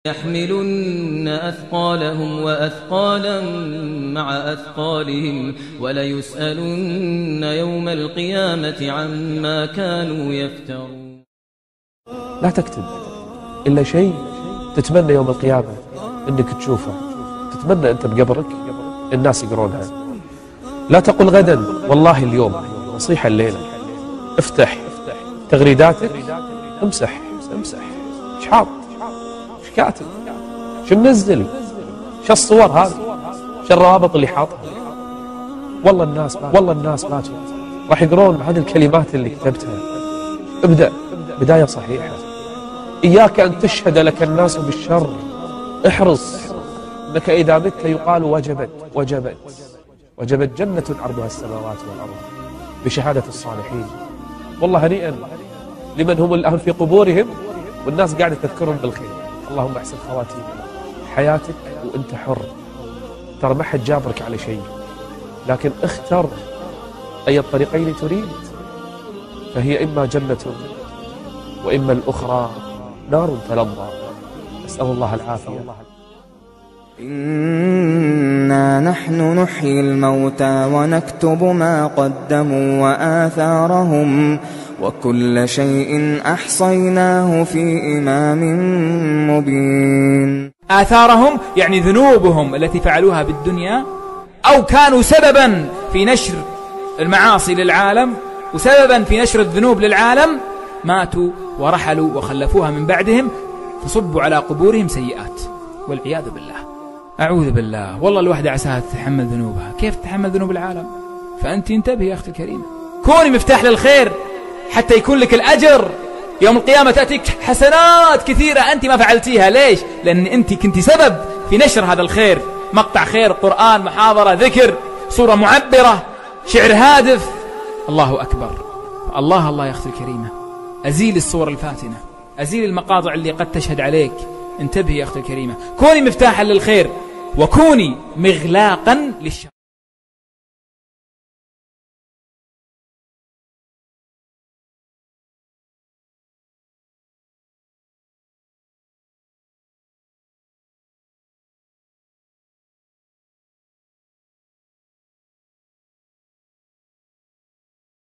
يحملن أثقالهم وأثقالا مع أثقالهم وليسألن يوم القيامة عما كانوا يفترون. لا تكتب إلا شيء تتمنى يوم القيامة إنك تشوفه، تتمنى أنت بقبرك الناس يقرونها. لا تقل غدا والله اليوم، نصيحة الليلة، افتح تغريداتك، امسح ايش حاط، ايش كاتب، شو منزل، شو الصور هذه، شو الروابط اللي حاطها. والله الناس ما راح يقرون هذه الكلمات اللي كتبتها. ابدأ بداية صحيحة. إياك أن تشهد لك الناس بالشر. احرص أنك إذا مت يقال وجبت جنة عرضها السماوات والأرض بشهادة الصالحين. والله هنيئا لمن هم الآن في قبورهم والناس قاعدة تذكرهم بالخير. اللهم احسن خواتيم. حياتك وانت حر، ترى ما حد جابرك على شيء، لكن اختر أي الطريقين تريد، فهي إما جنة وإما الأخرى نار تلظى. أسأل الله العافية. إنا نحن نحيي الموتى ونكتب ما قدموا وآثارهم وكل شيء أحصيناه في إمام مبين. آثارهم يعني ذنوبهم التي فعلوها بالدنيا، أو كانوا سببا في نشر المعاصي للعالم وسببا في نشر الذنوب للعالم، ماتوا ورحلوا وخلفوها من بعدهم فصبوا على قبورهم سيئات والعياذ بالله. أعوذ بالله. والله الوحدة عساها تتحمل ذنوبها، كيف تتحمل ذنوب العالم؟ فأنت انتبهي يا أختي الكريمة، كوني مفتاح للخير حتى يكون لك الأجر يوم القيامة. تأتيك حسنات كثيرة أنت ما فعلتيها. ليش؟ لأن أنت كنت سبب في نشر هذا الخير، مقطع خير، قرآن، محاضرة، ذكر، صورة معبرة، شعر هادف. الله أكبر. الله يا أختي الكريمة، أزيل الصور الفاتنة، أزيل المقاطع اللي قد تشهد عليك. انتبهي يا أختي الكريمة، كوني مفتاحا للخير وكوني مغلاقا للشر.